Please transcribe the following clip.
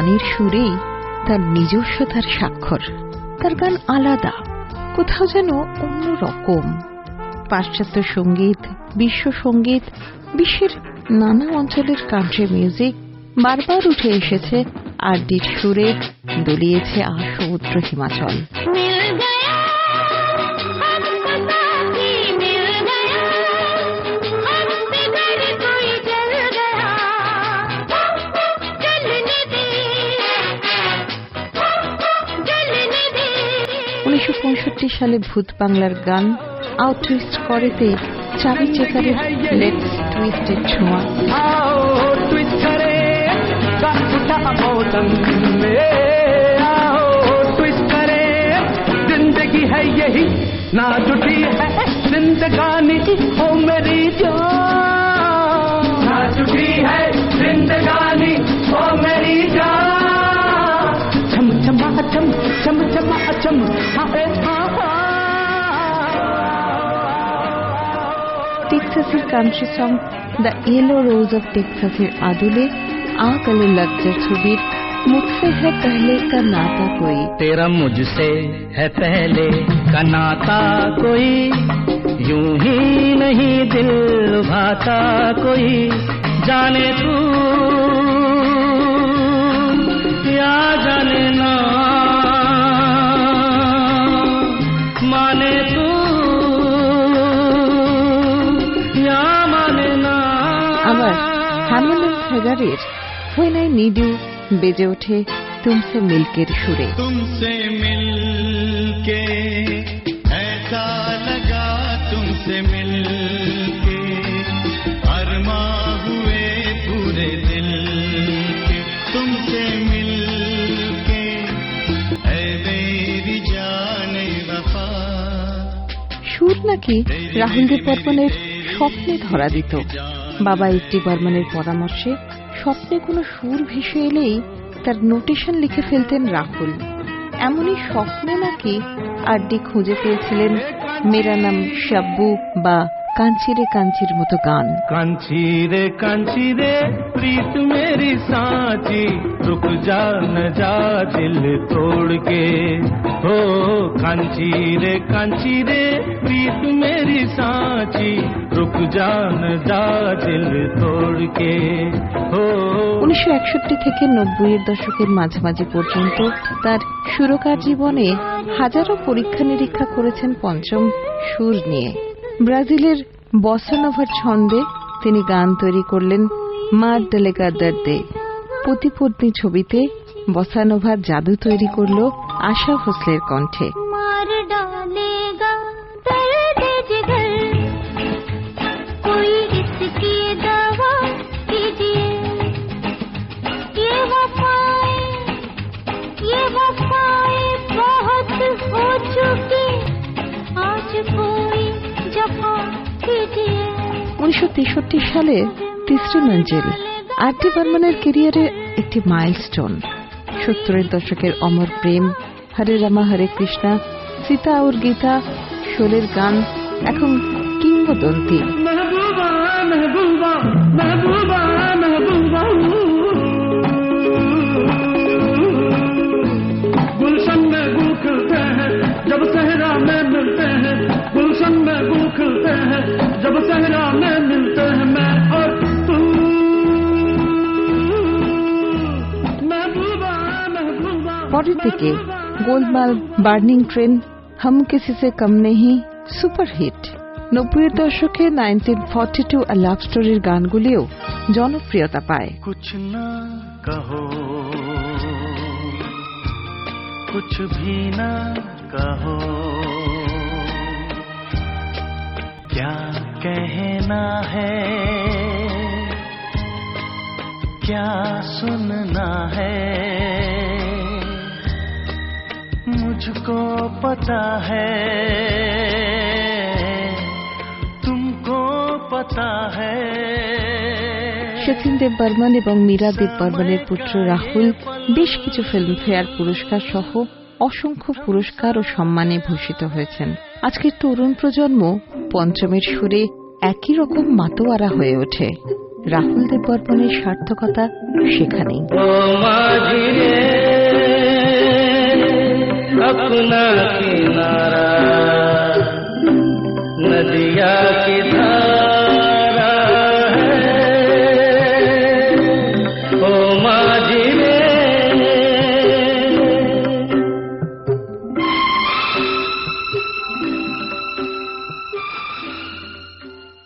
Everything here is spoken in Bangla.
গানের সুরেই তার নিজস্বতার স্বাক্ষর। তার গান আলাদা, কোথাও যেন অন্যরকম। পাশ্চাত্য সঙ্গীত, বিশ্ব সঙ্গীত, বিশ্বের নানা অঞ্চলের কান্ট্রি মিউজিক বারবার উঠে এসেছে আরডির সুরে, দোলিয়েছে সমুদ্র হিমাচল। সালে ভূত বাংলার গান আউট টুইস্ট করেতে চাবি চেকারের লেটস টুইস্টের ছোঁয়া। जिंदगी है यही ना जुटी है जिंदगानी ओ मेरी जान, ना जुटी है जिंदगानी ओ मेरी जान। छम छमा छम छम छमा छम টেক্সাসের country song the yellow rose of টেক্সাসের আদলে आ गले लग जा छुबीर मुझसे है पहले का नाता कोई, तेरा मुझसे है पहले का नाता कोई, यूं ही नहीं दिल लुभाता कोई, जाने तू या जाने ना माने तू या माने ना। আবার harmonium ফেগারের When I Need You বেজে ওঠে তুমসে মিলকের সুরে। तुमसे मिलके ऐसा लगा, तुमसे मिलके अरमां हुए पूरे दिल के, तुमसे मिलके ऐ मेरी जाने वफा। সুর নাকি রাহুল দেব বর্মনের স্বপ্নে ধরা দিত। বাবা ইটি বর্মনের পরামর্শে স্বপ্নে কোনো সুর ভেসে এলেই তার নোটেশন লিখে ফেলতেন রাহুল। এমনই স্বপ্নে নাকি আরডি খুঁজে পেয়েছিলেন মেরা নাম শাব্বু বা কাঞ্চিরে কাঞ্চির মতো গান। কাঞ্চিরে কাঞ্চিরে প্রীত মেরি সাঁচি, রুক যা ন যা দিল তোড় কে, ও কাঞ্চিরে কাঞ্চিরে প্রীত মেরি সাঁচি, রুক যা ন যা দিল তোড় কে, ও। 1961 থেকে 90-এর দশকের মাঝামাঝি পর্যন্ত তার সুরকার জীবনে হাজারো পরীক্ষা নিরীক্ষা করেছেন পঞ্চম সুর নিয়ে। ব্রাজিলের বসানোভার ছন্দে তিনি গান তৈরি করলেন মার ডেলেগা দর্দে। পতি-পত্নী ছবিতে বসানোভার জাদু তৈরি করল আশা ভোসলের কণ্ঠে। সালে তিসরি মঞ্জিল আরডি বর্মনের ক্যারিয়ারে একটি মাইলস্টোন। 70-এর দশকের অমর প্রেম, হরে রামা হরে কৃষ্ণা, সীতা और গীতা, শোলের গান এখন কিংবদন্তি। महबूबा महबूबा महबूबा महबूबा, गुलशन में गूल खिलते हैं जब सहरा में मिलते हैं, गुलशन में गूल खिलते हैं जब सहरा में मिलते हैं, मैं और तू। महबूबा महबूबा। পরের দিকে গোলমাল, বার্নিং ট্রেন, হাম কিসি সে কম নেহি সুপারহিট। 90-এর দশকে 1942 আ লাভ স্টোরির গানগুলিও জনপ্রিয়তা পায়। कुछ ना कहो कुछ भी ना कहो, क्या कहना है क्या सुनना है, मुझको पता है तुमको पता है। শচীন দেব বর্মন এবং মীরা দেব বর্মনের পুত্র রাহুল বেশ কিছু ফিল্মফেয়ার পুরস্কার সহ অসংখ্য পুরস্কার ও সম্মানে ভূষিত হয়েছেন। আজকের তরুণ প্রজন্ম পঞ্চমের সুরে একই রকম মাতোয়ারা হয়ে ওঠে। রাহুল দেব বর্মনের সার্থকতা সেখানেই। ओ माझी रे अपना किनारा नदिया की धारा